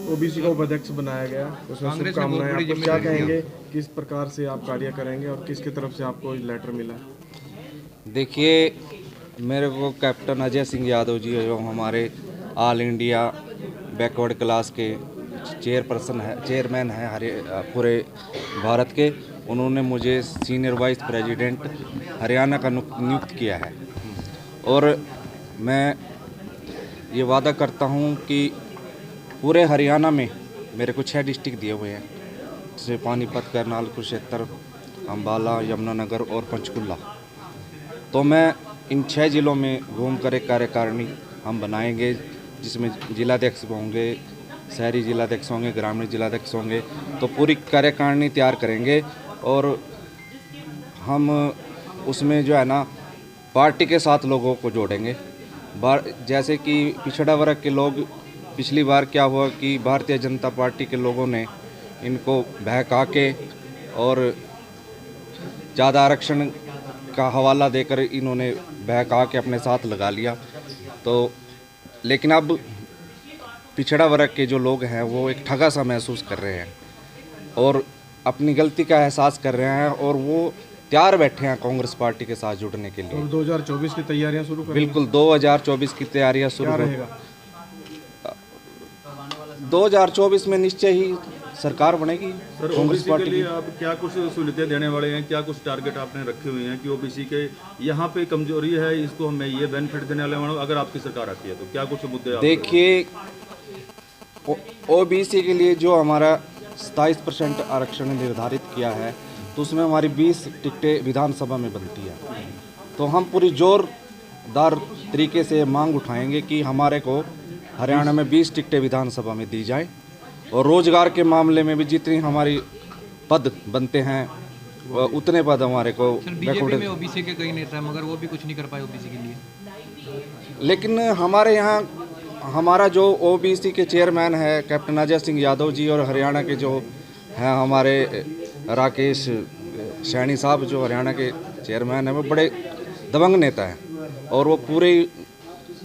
OBC को उपाध्यक्ष बनाया गया, उसमें शुभकामनाएं। आप क्या कहेंगे, किस प्रकार से आप कार्य करेंगे और किसकी तरफ से आपको लेटर मिला? देखिए, मेरे को कैप्टन अजय सिंह यादव जी जो हमारे ऑल इंडिया बैकवर्ड क्लास के चेयरमैन हैं पूरे भारत के, उन्होंने मुझे सीनियर वाइस प्रेसिडेंट हरियाणा का नियुक्त किया है। और मैं ये वादा करता हूँ कि पूरे हरियाणा में मेरे को 6 डिस्ट्रिक्ट दिए हुए हैं, जैसे पानीपत, करनाल, कुरुक्षेत्र, अम्बाला, यमुनानगर और पंचकुला। तो मैं इन 6 ज़िलों में घूम कर एक कार्यकारिणी हम बनाएंगे, जिसमें जिलाध्यक्ष होंगे, शहरी जिलाध्यक्ष होंगे, ग्रामीण जिलाध्यक्ष होंगे। तो पूरी कार्यकारिणी तैयार करेंगे और हम उसमें जो है ना पार्टी के साथ लोगों को जोड़ेंगे। जैसे कि पिछड़ा वर्ग के लोग, पिछली बार क्या हुआ कि भारतीय जनता पार्टी के लोगों ने इनको बहका के और ज़्यादा आरक्षण का हवाला देकर इन्होंने बहका के अपने साथ लगा लिया। तो लेकिन अब पिछड़ा वर्ग के जो लोग हैं वो एक ठगा सा महसूस कर रहे हैं और अपनी गलती का एहसास कर रहे हैं और वो तैयार बैठे हैं कांग्रेस पार्टी के साथ जुड़ने के लिए। और 2024 की तैयारियां शुरू करेंगे? बिल्कुल, 2024 की तैयारियां शुरू रहेगा। 2024 में निश्चय ही सरकार बनेगी सर। ओबीसी के लिए आप क्या कुछ सहूलियतें देने वाले हैं, क्या कुछ टारगेट आपने रखे हुए हैं कि ओबीसी के यहाँ पे कमजोरी है, इसको मैं ये बेनिफिट देने वाले हूँ अगर आपकी सरकार आती है तो? क्या कुछ मुद्दे? देखिए, ओबीसी के लिए जो हमारा 27% आरक्षण निर्धारित किया है, तो उसमें हमारी 20 टिकटें विधानसभा में बनती है। तो हम पूरी जोरदार तरीके से मांग उठाएंगे कि हमारे को हरियाणा में 20 टिकटें विधानसभा में दी जाए और रोजगार के मामले में भी जितनी हमारी पद बनते हैं उतने पद हमारे को। बीजेपी में ओबीसी के कई नेता हैं मगर वो भी कुछ नहीं कर पाए ओबीसी के लिए। लेकिन हमारे यहाँ हमारा जो ओबीसी के चेयरमैन है कैप्टन अजय सिंह यादव जी, और हरियाणा के जो हैं हमारे राकेश सैनी साहब, जो हरियाणा के चेयरमैन हैं, वो बड़े दबंग नेता हैं और वो पूरे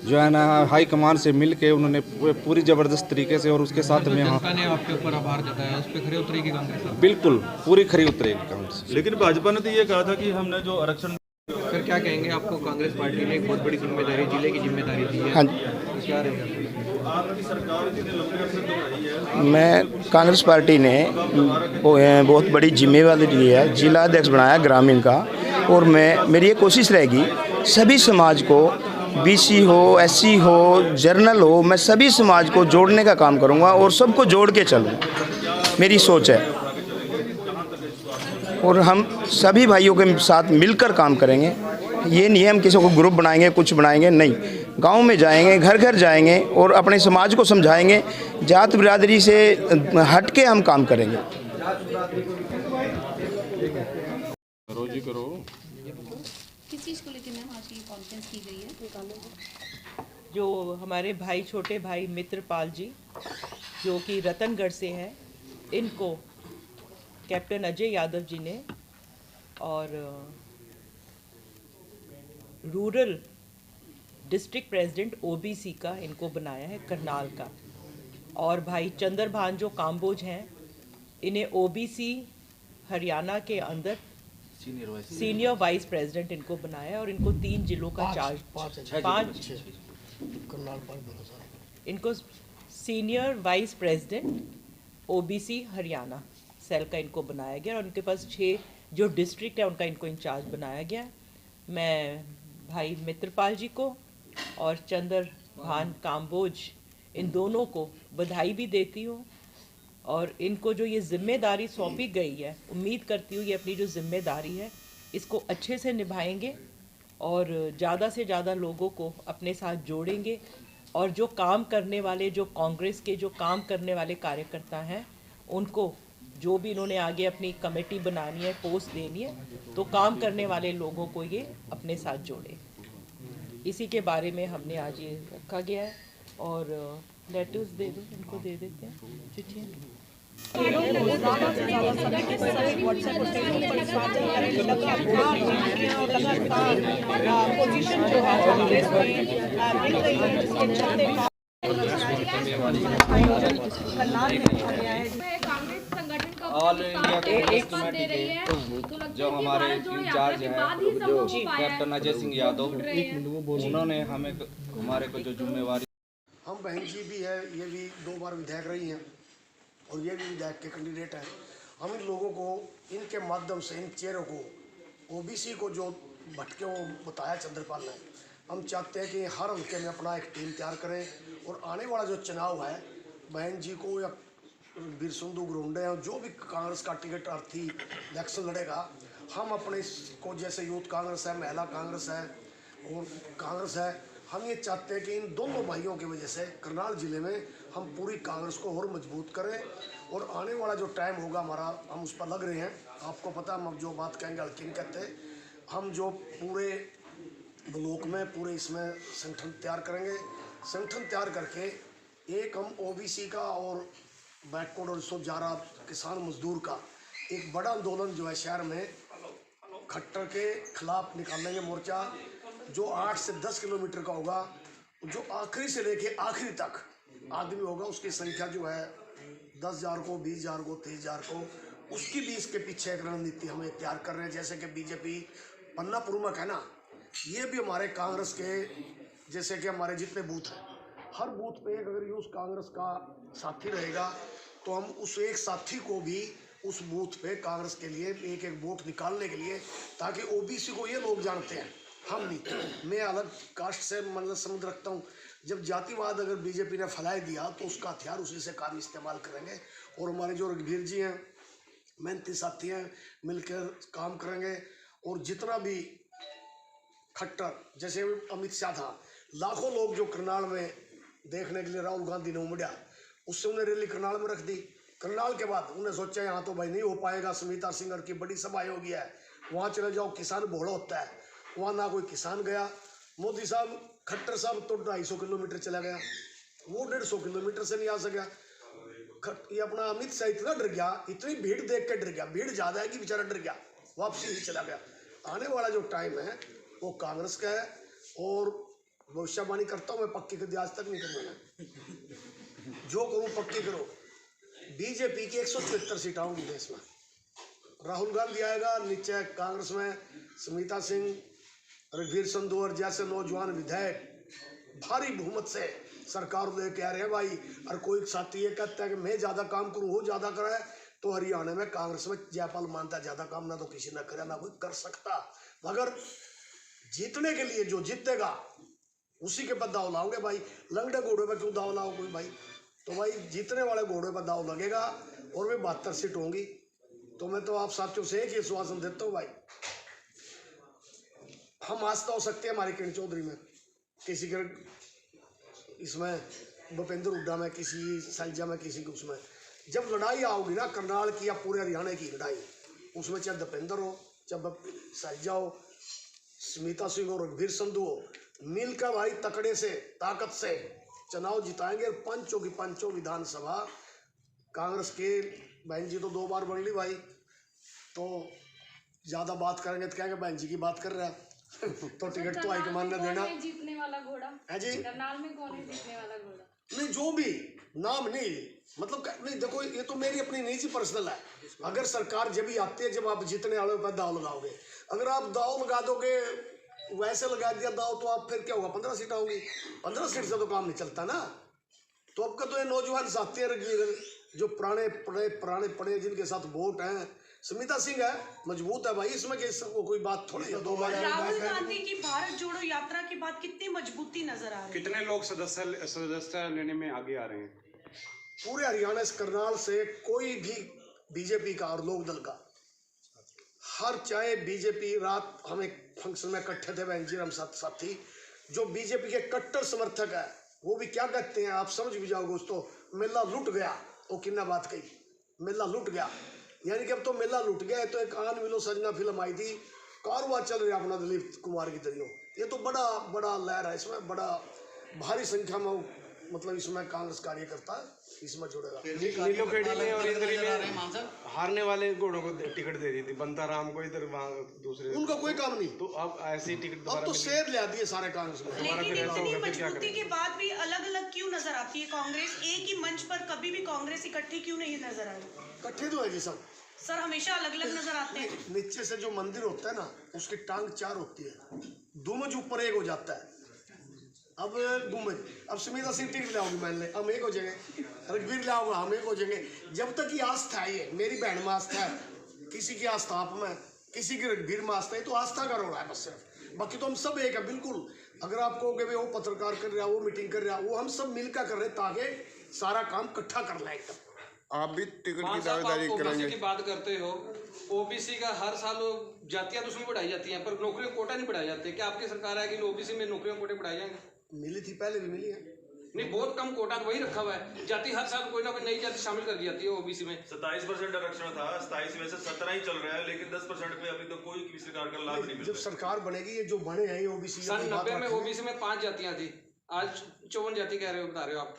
जो है ना हाई कमान से मिल के उन्होंने पूरी ज़बरदस्त तरीके से और उसके साथ में जनता ने आपके ऊपर आभार जताया, उस पर खरी उतरेगी कांग्रेस? बिल्कुल पूरी खरी उतरेगी कांग्रेस। लेकिन भाजपा ने तो ये कहा था कि हमने जो आरक्षण। सर क्या कहेंगे, आपको कांग्रेस पार्टी ने एक बहुत बड़ी जिम्मेदारी, जिले की जिम्मेदारी दी है? हाँ जी, क्या रहेगा? आपकी सरकार जितने लंबे अरसे तक रही है, मैं कांग्रेस पार्टी ने बहुत बड़ी जिम्मेवारी ली है, जिला अध्यक्ष बनाया ग्रामीण का। और मेरी ये कोशिश रहेगी सभी समाज को, बीसी हो, एससी हो, जर्नल हो, मैं सभी समाज को जोड़ने का काम करूंगा और सबको जोड़ के चलूँगा, मेरी सोच है। और हम सभी भाइयों के साथ मिलकर काम करेंगे। ये नहीं है हम किसी को ग्रुप बनाएंगे, कुछ बनाएंगे, नहीं। गांव में जाएंगे, घर घर जाएंगे और अपने समाज को समझाएंगे। जात बिरादरी से हट के हम काम करेंगे। किस चीज़ को लेकर मैम आज की कॉन्फ्रेंस की गई है? जो हमारे भाई, छोटे भाई मित्रपाल जी जो कि रतनगढ़ से हैं, इनको कैप्टन अजय यादव जी ने और रूरल डिस्ट्रिक्ट प्रेसिडेंट ओबीसी का इनको बनाया है, करनाल का। और भाई चंद्रभान जो काम्बोज हैं, इन्हें ओबीसी हरियाणा के अंदर सीनियर वाइस प्रेसिडेंट इनको बनाया है और इनको 3 जिलों का चार्ज, इनको senior vice president OBC Haryana cell का इनको बनाया गया और उनके पास 6 जो डिस्ट्रिक्ट है उनका इनको इंचार्ज बनाया गया। मैं भाई मित्रपाल जी को और चंद्रभान काम्बोज इन दोनों को बधाई भी देती हूँ और इनको जो ये जिम्मेदारी सौंपी गई है, उम्मीद करती हूँ ये अपनी जो जिम्मेदारी है इसको अच्छे से निभाएंगे और ज़्यादा से ज़्यादा लोगों को अपने साथ जोड़ेंगे। और जो काम करने वाले, जो कांग्रेस के जो काम करने वाले कार्यकर्ता हैं, उनको जो भी इन्होंने आगे अपनी कमेटी बनानी है, पोस्ट देनी है, तो काम करने वाले लोगों को ये अपने साथ जोड़े। इसी के बारे में हमने आज ये रखा गया है। और लेटर्स दे दो, इनको दे देते हैं चिट्ठियाँ। पोजीशन जो है कांग्रेस संगठन का ऑल इंडिया कांग्रेस दे रही है तो जो हमारे इंचार्ज हैं कैप्टन अजय सिंह यादव, उन्होंने हमें हमारे को जो जिम्मेवारी। हम बहन जी भी है, ये भी 2 बार विधायक रही हैं और ये भी विधायक के कैंडिडेट हैं। हम इन लोगों को इनके माध्यम से इन चेहरों को ओबीसी को जो भटके वो बताया चंद्रपाल ने, हम चाहते हैं कि हर हल्के में अपना एक टीम तैयार करें और आने वाला जो चुनाव है बहन जी को या वीर सिंधु ग्रोंडे हैं जो भी कांग्रेस का टिकट अर्थी इलेक्शन लड़ेगा, हम अपने को जैसे यूथ कांग्रेस है, महिला कांग्रेस है और कांग्रेस है, हम ये चाहते हैं कि इन दोनों भाइयों की वजह से करनाल ज़िले में हम पूरी कांग्रेस को और मजबूत करें और आने वाला जो टाइम होगा हमारा, हम उस पर लग रहे हैं। आपको पता है हम जो बात कहेंगे हल्की नहीं कहते, हम जो पूरे ब्लॉक में पूरे इसमें संगठन तैयार करेंगे। संगठन तैयार करके एक हम ओबीसी का और बैकवर्ड और रिसोर्स जा रहा किसान मजदूर का एक बड़ा आंदोलन जो है शहर में खट्टर के खिलाफ निकालेंगे मोर्चा, जो 8 से 10 किलोमीटर का होगा, जो आखिरी से लेके आखिरी तक आदमी होगा, उसकी संख्या जो है 10,000 को, 20,000 को, 23,000 को, उसकी भी इसके पीछे एक रणनीति हम तैयार कर रहे हैं। जैसे कि बीजेपी पन्ना प्रमुख है ना, ये भी हमारे कांग्रेस के जैसे कि हमारे जितने बूथ हैं, हर बूथ पे एक अगर यूथ कांग्रेस का साथी रहेगा तो हम उस एक साथी को भी उस बूथ पे कांग्रेस के लिए एक एक वोट निकालने के लिए, ताकि ओबीसी को ये लोग जानते हैं, हम नहीं। मैं अलग कास्ट से मतलब समझ रखता हूँ, जब जातिवाद अगर बीजेपी ने फैला दिया तो उसका हथियार उसी से काम इस्तेमाल करेंगे और हमारे जो रघुवीर जी हैं, मेहनती साथी हैं, मिलकर काम करेंगे और जितना भी खट्टर जैसे अमित शाह था, लाखों लोग जो करनाल में देखने के लिए राहुल गांधी ने उमड़ा, उससे उन्हें रैली करनाल में रख दी। करनाल के बाद उन्हें सोचा यहाँ तो भाई नहीं हो पाएगा, सुमिता सिंगर की बड़ी सभा हो गया है, वहाँ चले जाओ, किसान भोड़ा होता है, वहाँ ना कोई किसान गया। मोदी साहब खट्टर साहब तो 250 किलोमीटर चला गया, वो 150 किलोमीटर से नहीं आ सका। ये अपना अमित शाह इतना डर गया, इतनी भीड़ देख के डर गया, भीड़ ज़्यादा है कि बेचारा डर गया, वापसी ही चला गया। आने वाला जो टाइम है वो कांग्रेस का है और भविष्यवाणी करता हूँ मैं, पक्की कभी आज तक नहीं करूँगा, जो करूँ पक्की करो। बीजेपी की 174 सीट आऊँगी देश में, राहुल गांधी आएगा, नीचे कांग्रेस में सुमिता सिंह, रघुवीर सिंधु और जैसे नौजवान विधायक भारी बहुमत से सरकार लेके आ रहे हैं भाई। और कोई साथी ये कहता है कि मैं ज़्यादा काम करूँ, वो ज़्यादा कराए, तो हरियाणा में कांग्रेस में जयपाल मानता है ज़्यादा काम ना तो किसी ने करे ना कोई कर सकता, मगर जीतने के लिए जो जीतेगा उसी के पर दाव लाओगे भाई। लंगड़े घोड़े पर क्यों दाव लाओ कोई भाई, तो भाई जीतने वाले घोड़े पर दाव लगेगा और वे 72 सीट होंगी। तो मैं तो आप साथियों से एक ही आश्वासन देता हूँ भाई, हम आस्था हो सकते हैं हमारे किरण चौधरी में, किसी के इसमें भूपेंद्र हुड्डा में, किसी सैलजा में, किसी के उसमें। जब लड़ाई आओगी ना करनाल की या पूरे हरियाणा की लड़ाई, उसमें चाहे भूपेंद्र हो, चाहे सैलजा हो, सुमिता सिंह हो, रघुवीर सिंधु हो, मिलकर भाई तकड़े से ताकत से चुनाव जिताएंगे। और पंचों की पंचों विधानसभा कांग्रेस के बहन जी तो 2 बार बन ली भाई, तो ज़्यादा बात करेंगे तो कहेंगे बहन जी की बात कर रहा है तो टिकट तो हाईकमान ने देना। जीतने वाला घोड़ा है जी, करनाल में कौन है जीतने वाला घोड़ा? नहीं जो भी नाम नहीं, मतलब नहीं देखो, ये तो मेरी अपनी निजी पर्सनल है। अगर सरकार जब भी आती है जब आप जीतने वाले पर दाव लगाओगे, अगर आप दाव लगा दोगे वैसे लगा दिया दाव तो आप फिर क्या होगा, 15 सीट होंगी, 15 सीट से तो काम नहीं चलता ना। तो आपका तो ये नौजवान साथी है जो पुराने पड़े जिनके साथ वोट हैं, सुमिता सिंह है, मजबूत है भाई, इसमें कोई बात थोड़ी है। 2 बार राहुल गांधी की भारत जोड़ो यात्रा के बाद कितनी मजबूती नजर आ रही है? कितने लोग सदस्य लेने में आगे आ रहे हैं? पूरे हरियाणा से करनाल से कोई भी बीजेपी का और लोक दल का, हर चाहे बीजेपी रात हम एक फंक्शन में इकट्ठे थे बहन जी, हम साथी जो बीजेपी के कट्टर समर्थक है, वो भी क्या कहते हैं आप समझ भी जाओगे, उसको मेला लुट गया। वो कितना बात कही, मेला लुट गया, यानी कि अब तो मेला लुट गया है। तो एक आन मिलो सजना फिल्म आई थी, कारवा चल रहा अपना दिलीप कुमार की तरह, ये तो बड़ा लहर है, इसमें बड़ा भारी संख्या में मतलब इसमें कांग्रेस कार्यकर्ता इसमें जुड़ेगा। नीलोखेड़ी में और इंद्री में हारने वाले घोड़ों को टिकट दे दी थी, बंता राम को इधर दूसरे, उनका कोई काम नहीं। तो अब ऐसी टिकट अब तो शेर ले आती है सारे कांग्रेस में। लेकिन इतनी मजबूती के बाद भी अलग अलग क्यों नजर आती है कांग्रेस? एक ही मंच पर कभी भी कांग्रेस इकट्ठी क्यों नहीं नजर आई? इकट्ठे तो है जी सब सर, हमेशा अलग अलग नजर आते हैं। नीचे से जो मंदिर होता है ना, उसकी टांग 4 होती है, दुमज ऊपर एक हो जाता है। अब दुमज, अब सुमिता सिंह टिकट लाओगी, मान ले हम एक हो जाएंगे, रघुवीर लाओगे हम एक हो जाएंगे। जब तक ये आस्था है, मेरी बहन में आस्था है, किसी की आस्था आप में, किसी की रघुवीर में आस्था है, तो आस्था का रोड़ा है बस सिर्फ। बाकी तो हम सब एक है बिल्कुल। अगर आप कहोगे भाई वो पत्रकार कर रहा है, वो मीटिंग कर रहा है, वो हम सब मिलकर कर रहे हैं ताकि सारा काम इकट्ठा कर लें एकदम। आप भी टिकट की दावेदारी करेंगे? की बात करते हो, ओबीसी का हर साल जातियां तो उसमें बढ़ाई जाती हैं, पर नौकरियों कोटा नहीं बढ़ाए जाते। क्या आपकी सरकार है कि ओबीसी में नौकरियों कोटे बढ़ाए जाएंगे? मिली थी, पहले भी मिली है। नहीं, बहुत कम कोटा तो वही रखा हुआ है। जाति हर साल कोई ना कोई नई जाति शामिल कर दी जाती है ओबीसी में। 27% आरक्षण था, 27 में से 17 ही चल रहा है, लेकिन 10% पे अभी तो कोई किसी सरकार का लाभ नहीं मिल जब सरकार बनेगी, ये जो बने हैं ओबीसी, सन 90 में ओबीसी में 5 जातियां थी, आज 54 जाति कह रहे हो, बता रहे हो आप।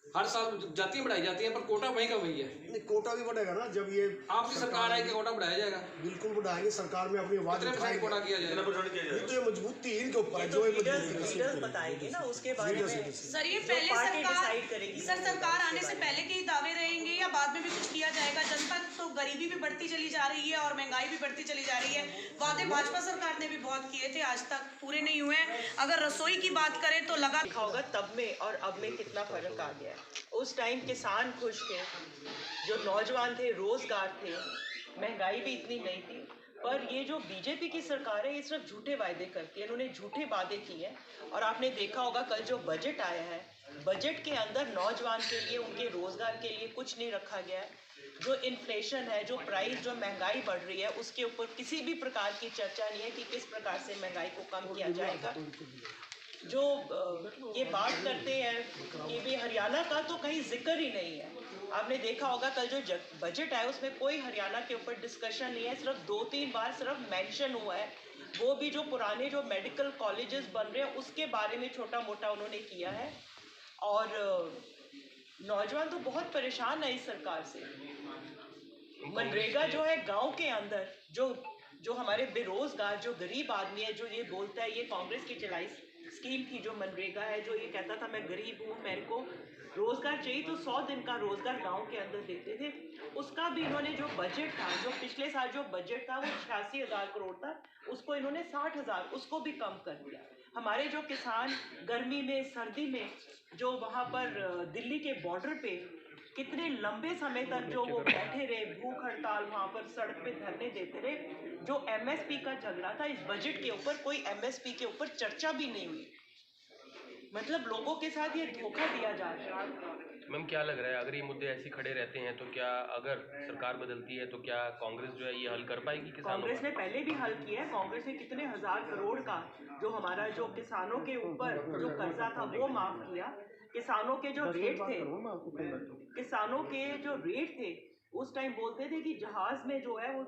हर साल जातियां बढ़ाई जाती हैं, पर कोटा वही का वही है। नहीं, कोटा भी बढ़ेगा ना जब ये आपकी सरकार है कि कोटा बढ़ाया जाएगा? बिल्कुल बढ़ाएंगे, सरकार में अपनी आवाज उठाएंगे। कोटा किया जाएगा? ये तो ये मजबूती इनके ऊपर है, जो ये लीडर्स बताएंगे ना उसके बारे में। सर, ये पहले सरकार आने से पहले के ही दावे रहेंगे या बाद में भी कुछ किया जाएगा? जनता तो गरीबी भी बढ़ती चली जा रही है और महंगाई भी बढ़ती चली जा रही है। वादे भाजपा सरकार ने भी बहुत किए थे, आज तक पूरे नहीं हुए। अगर रसोई की बात करें तो लगा होगा तब में और अब में कितना फर्क आ गया है। उस टाइम किसान खुश थे, जो नौजवान थे रोजगार थे, महंगाई भी इतनी नहीं थी। पर ये जो बीजेपी की सरकार है, ये सिर्फ झूठे वायदे करती है, इन्होंने झूठे वादे किए हैं। और आपने देखा होगा कल जो बजट आया है, बजट के अंदर नौजवान के लिए, उनके रोजगार के लिए कुछ नहीं रखा गया है। जो इन्फ्लेशन है, जो प्राइस, जो महंगाई बढ़ रही है, उसके ऊपर किसी भी प्रकार की चर्चा नहीं है कि किस प्रकार से महंगाई को कम किया जाएगा। जो ये बात करते हैं कि भी हरियाणा का तो कहीं जिक्र ही नहीं है। आपने देखा होगा कल जो बजट आया उसमें कोई हरियाणा के ऊपर डिस्कशन नहीं है, सिर्फ 2-3 बार सिर्फ मेंशन हुआ है, वो भी जो पुराने जो मेडिकल कॉलेजेस बन रहे हैं उसके बारे में छोटा मोटा उन्होंने किया है। और नौजवान तो बहुत परेशान है इस सरकार से। मनरेगा जो है गाँव के अंदर जो हमारे बेरोजगार, जो गरीब आदमी है, जो ये बोलता है ये कांग्रेस की चलाई स्कीम थी जो मनरेगा है, जो ये कहता था मैं गरीब हूँ, मेरे को रोजगार चाहिए, तो 100 दिन का रोजगार गांव के अंदर देते थे। उसका भी इन्होंने जो बजट था, जो पिछले साल जो बजट था वो 86,000 करोड़ था, उसको इन्होंने 60,000 उसको भी कम कर दिया। हमारे जो किसान गर्मी में, सर्दी में, जो वहाँ पर दिल्ली के बॉर्डर पे कितने लंबे समय तक जो वो बैठे रहे, भूख हड़ताल वहाँ पर सड़क पे धरने देते रहे। जो एमएसपी का झगड़ा था, इस बजट के ऊपर कोई एमएसपी के ऊपर चर्चा भी नहीं हुई। मतलब लोगों के साथ ये धोखा दिया जा रहा है। मैम, क्या लग रहा है अगर ये मुद्दे ऐसे खड़े रहते हैं तो क्या अगर सरकार बदलती है तो क्या कांग्रेस जो है ये हल कर पाएगी किसानों? कांग्रेस ने पहले भी हल किया है। कांग्रेस ने कितने 1000 करोड़ का जो हमारा जो किसानों के ऊपर जो कर्जा था वो माफ किया। किसानों के जो रेट थे उस टाइम बोलते थे कि जहाज में जो है वो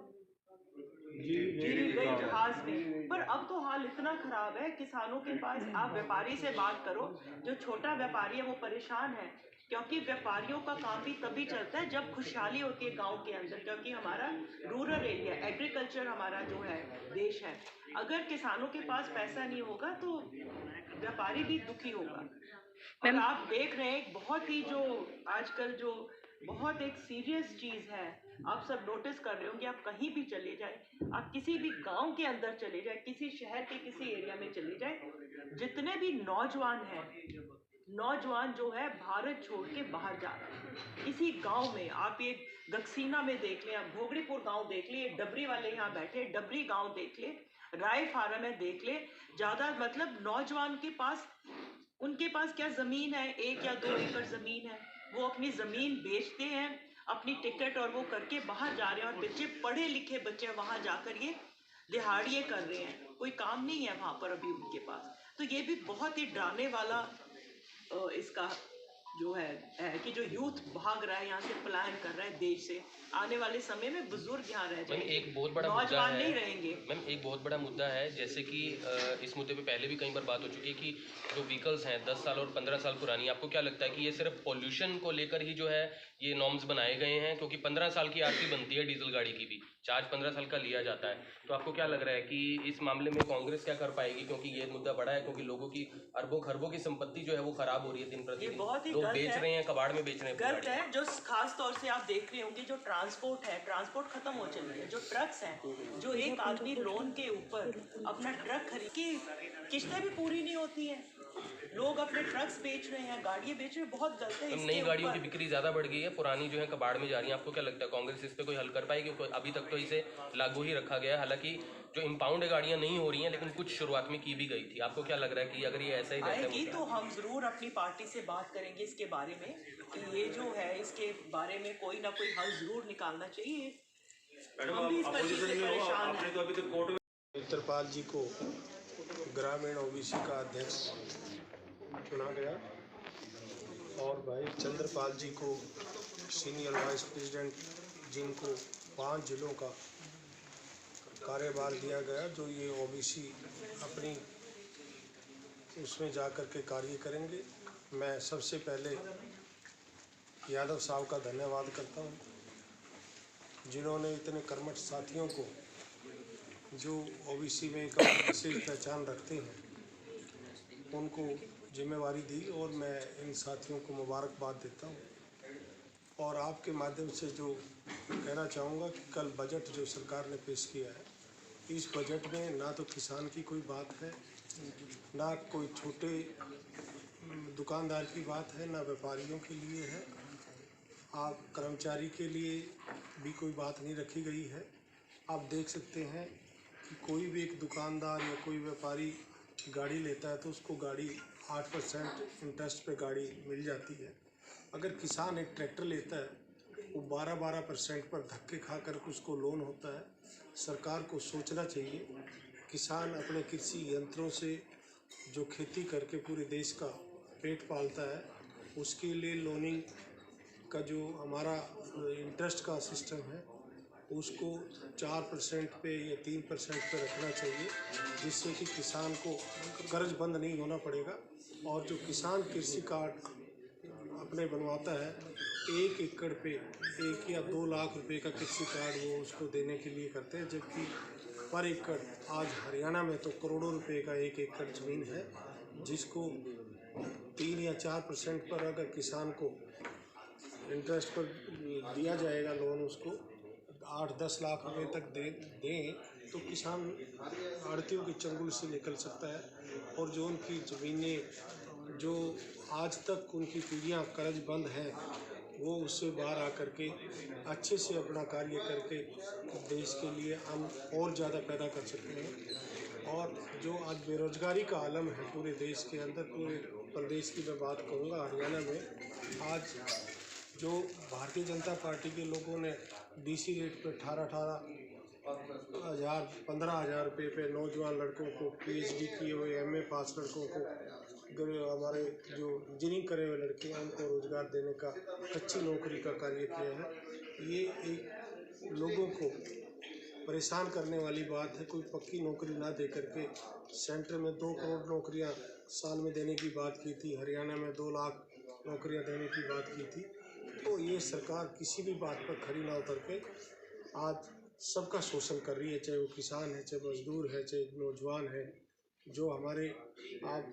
गिरी गई जहाज में, पर अब तो हाल इतना खराब है किसानों के पास। आप व्यापारी से बात करो, जो छोटा व्यापारी है वो परेशान है, क्योंकि व्यापारियों का काम भी तभी चलता है जब खुशहाली होती है गांव के अंदर, क्योंकि हमारा रूरल एरिया, एग्रीकल्चर हमारा जो है देश है। अगर किसानों के पास पैसा नहीं होगा तो व्यापारी भी दुखी होगा। और आप देख रहे हैं बहुत ही जो आजकल जो बहुत एक सीरियस चीज़ है, आप सब नोटिस कर रहे होंगे, आप कहीं भी चले जाए, आप किसी भी गांव के अंदर चले जाए, किसी शहर के किसी एरिया में चले जाए, जितने भी नौजवान हैं, नौजवान जो है भारत छोड़ के बाहर जा रहे हैं। इसी गांव में आप ये गक्सीना में देख लें, आप भोगड़ीपुर गांव देख ले, डबरी वाले यहाँ बैठे, डबरी गांव देख ले, राय फार्म है देख ले, ज़्यादा मतलब नौजवान के पास, उनके पास क्या ज़मीन है, 1 या 2 एकड़ ज़मीन है, वो अपनी ज़मीन बेचते हैं, अपनी टिकट और वो करके बाहर जा रहे हैं। और बच्चे, पढ़े लिखे बच्चे वहाँ जाकर ये दिहाड़िए कर रहे हैं, कोई काम नहीं है वहाँ पर अभी उनके पास। तो ये भी बहुत ही डराने वाला इसका जो है कि जो यूथ भाग रहा है यहाँ से, पलायन कर रहा है देश से, आने वाले समय में बुजुर्ग यहाँ रह जाएंगे, एक बहुत बड़ा मुद्दा नौजवान है नहीं रहेंगे। मैम, एक बहुत बड़ा मुद्दा है, जैसे कि इस मुद्दे पे पहले भी कई बार बात हो चुकी है कि जो व्हीकल्स हैं 10 साल और 15 साल पुरानी, आपको क्या लगता है कि ये सिर्फ पॉल्यूशन को लेकर ही जो है ये नॉर्म्स बनाए गए हैं? क्योंकि 15 साल की आरसी बनती है डीजल गाड़ी की भी, चार्ज 15 साल का लिया जाता है। तो आपको क्या लग रहा है कि इस मामले में कांग्रेस क्या कर पाएगी? क्योंकि ये मुद्दा बड़ा है, क्योंकि लोगों की अरबों खरबों की संपत्ति जो है वो खराब हो रही है दिन प्रतिदिन, लोग बेच रहे हैं, कबाड़ में बेच रहे हैं। गलत है। जो खास तौर से आप देख रहे होंगे, जो ट्रांसपोर्ट है, ट्रांसपोर्ट खत्म हो चुकी है। जो ट्रक्स हैं, जो एक आदमी लोन के ऊपर अपना ट्रक खरीद की किस्तें भी पूरी नहीं होती हैं, लोग अपने ट्रक्स बेच रहे हैं, गाड़ियाँ बेच रहे हैं, बहुत गलत है। नई गाड़ियों की बिक्री ज्यादा बढ़ गई है, पुरानी जो है कबाड़ में जा रही है। आपको क्या लगता है कांग्रेस इस पे कोई हल कर पाएगी? अभी तक तो इसे लागू ही रखा गया है, हालांकि जो इम्पाउंड गाड़ियां नहीं हो रही हैं, लेकिन कुछ शुरुआत में की भी गई थी। आपको क्या लग रहा है कि अगर ये ऐसा ही आएगी तो हम जरूर अपनी पार्टी से बात करेंगे इसके बारे में कि ये जो है इसके बारे में कोई ना कोई हल जरूर निकालना चाहिए। हम भी इस चीज से परेशान हैं। नेत्रपाल जी को ग्रामीण ओबीसी का अध्यक्ष चुना गया और भाई चंद्रपाल जी को सीनियर वाइस प्रेसिडेंट, जिनको 5 जिलों का कार्यभार दिया गया, जो ये ओबीसी अपनी उसमें जा कर के कार्य करेंगे। मैं सबसे पहले यादव साहब का धन्यवाद करता हूँ, जिन्होंने इतने कर्मठ साथियों को जो ओबीसी में एक विशेष पहचान रखते हैं उनको जिम्मेवारी दी, और मैं इन साथियों को मुबारकबाद देता हूं। और आपके माध्यम से जो कहना चाहूँगा कि कल बजट जो सरकार ने पेश किया है, इस बजट में ना तो किसान की कोई बात है, ना कोई छोटे दुकानदार की बात है, ना व्यापारियों के लिए है, आप कर्मचारी के लिए भी कोई बात नहीं रखी गई है। आप देख सकते हैं कि कोई भी एक दुकानदार या कोई व्यापारी गाड़ी लेता है तो उसको गाड़ी 8% इंटरेस्ट पे गाड़ी मिल जाती है। अगर किसान एक ट्रैक्टर लेता है वो 12% पर धक्के खा कर उसको लोन होता है। सरकार को सोचना चाहिए, किसान अपने कृषि यंत्रों से जो खेती करके पूरे देश का पेट पालता है, उसके लिए लोनिंग का जो हमारा इंटरेस्ट का सिस्टम है उसको 4% पे या 3% पे रखना चाहिए, जिससे कि किसान को कर्जबंद नहीं होना पड़ेगा। और जो किसान कृषि कार्ड अपने बनवाता है, 1 एकड़ पे 1 या 2 लाख रुपए का कृषि कार्ड वो उसको देने के लिए करते हैं, जबकि पर एकड़ आज हरियाणा में तो करोड़ों रुपए का 1 एकड़ ज़मीन है, जिसको 3 या 4% पर अगर किसान को इंटरेस्ट पर दिया जाएगा लोन, उसको 8-10 लाख रुपए तक दें तो किसान आड़तियों के चंगुल से निकल सकता है। और जो उनकी ज़मीनें जो आज तक उनकी पीढ़ियाँ कर्जबंद हैं, वो उससे बाहर आकर के अच्छे से अपना कार्य करके देश के लिए हम और ज़्यादा पैदा कर सकते हैं। और जो आज बेरोजगारी का आलम है पूरे देश के अंदर, पूरे प्रदेश की मैं बात करूँगा, हरियाणा में आज जो भारतीय जनता पार्टी के लोगों ने डीसी रेट पे 18,000 15,000 रुपये पे नौजवान लड़कों को, पीएचडी किए हुए एमए पास लड़कों को, हमारे जो इंजीनियरिंग करे हुए लड़के हैं उनको रोज़गार देने का, अच्छी नौकरी का कार्य किया है। ये एक लोगों को परेशान करने वाली बात है। कोई पक्की नौकरी ना दे करके सेंटर में 2 करोड़ नौकरियां साल में देने की बात की थी, हरियाणा में 2 लाख नौकरियां देने की बात की थी। तो ये सरकार किसी भी बात पर खड़ी ना उतर के आज सबका शोषण कर रही है, चाहे वो किसान है, चाहे मजदूर है, चाहे नौजवान है। जो हमारे आप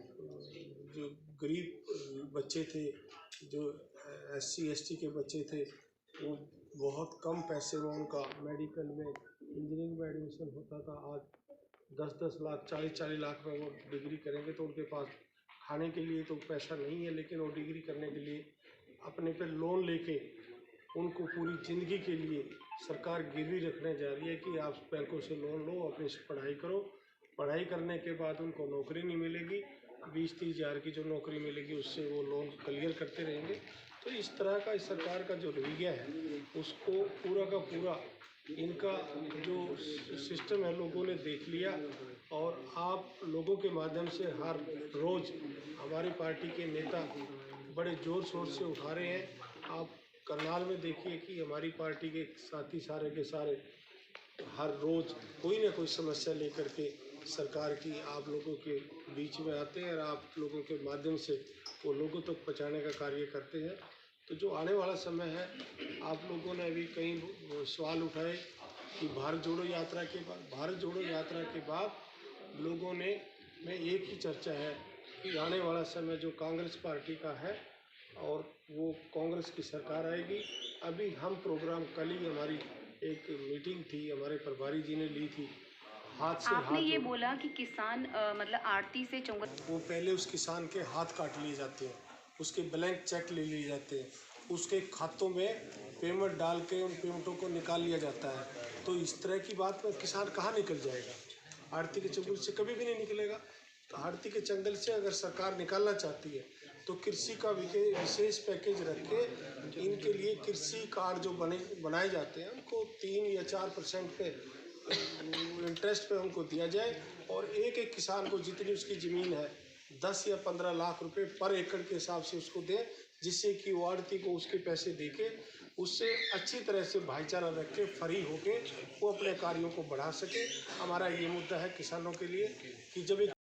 जो गरीब बच्चे थे, जो SC ST के बच्चे थे, वो बहुत कम पैसे में उनका मेडिकल में, इंजीनियरिंग में एडमिशन होता था। आज 10-10 लाख, 40-40 लाख में वो डिग्री करेंगे तो उनके पास खाने के लिए तो पैसा नहीं है, लेकिन वो डिग्री करने के लिए अपने पे लोन लेके उनको पूरी ज़िंदगी के लिए सरकार गिरवी रखने जा रही है कि आप बैंकों से लोन लो, अपनी पढ़ाई करो। पढ़ाई करने के बाद उनको नौकरी नहीं मिलेगी, 20-30 हज़ार की जो नौकरी मिलेगी उससे वो लोन क्लियर करते रहेंगे। तो इस तरह का इस सरकार का जो रवैया है उसको पूरा का पूरा इनका जो सिस्टम है लोगों ने देख लिया और आप लोगों के माध्यम से हर रोज़ हमारी पार्टी के नेता बड़े ज़ोर शोर से उठा रहे हैं। आप करनाल में देखिए कि हमारी पार्टी के साथी सारे के सारे हर रोज़ कोई ना कोई समस्या लेकर के सरकार की आप लोगों के बीच में आते हैं और आप लोगों के माध्यम से वो लोगों तक पहुंचाने का कार्य करते हैं। तो जो आने वाला समय है, आप लोगों ने अभी कई सवाल उठाए कि भारत जोड़ो यात्रा के बाद लोगों ने में एक ही चर्चा है कि आने वाला समय जो कांग्रेस पार्टी का है और वो कांग्रेस की सरकार आएगी। अभी हम प्रोग्राम कल ही हमारी एक मीटिंग थी, हमारे प्रभारी जी ने ली थी, हाथ से आपने हाथ ये बोला कि किसान मतलब आड़ती से चौंगा वो पहले उस किसान के हाथ काट लिए जाते हैं, उसके ब्लैंक चेक ले लिए जाते हैं, उसके खातों में पेमेंट डाल के उन पेमेंटों को निकाल लिया जाता है। तो इस तरह की बात में किसान कहाँ निकल जाएगा? आड़ती के चंगुल से कभी भी नहीं निकलेगा। तो आड़ती के चंगल से अगर सरकार निकालना चाहती है तो कृषि का विशेष पैकेज रख के इनके लिए कृषि कार्ड जो बनाए जाते हैं उनको 3 या 4% पे इंटरेस्ट पे उनको दिया जाए और एक एक किसान को जितनी उसकी ज़मीन है 10 या 15 लाख रुपए पर एकड़ के हिसाब से उसको दें, जिससे कि वो आड़ती को उसके पैसे देके उससे अच्छी तरह से भाईचारा रख के फ्री होके वो अपने कार्यों को बढ़ा सके। हमारा ये मुद्दा है किसानों के लिए कि जब एक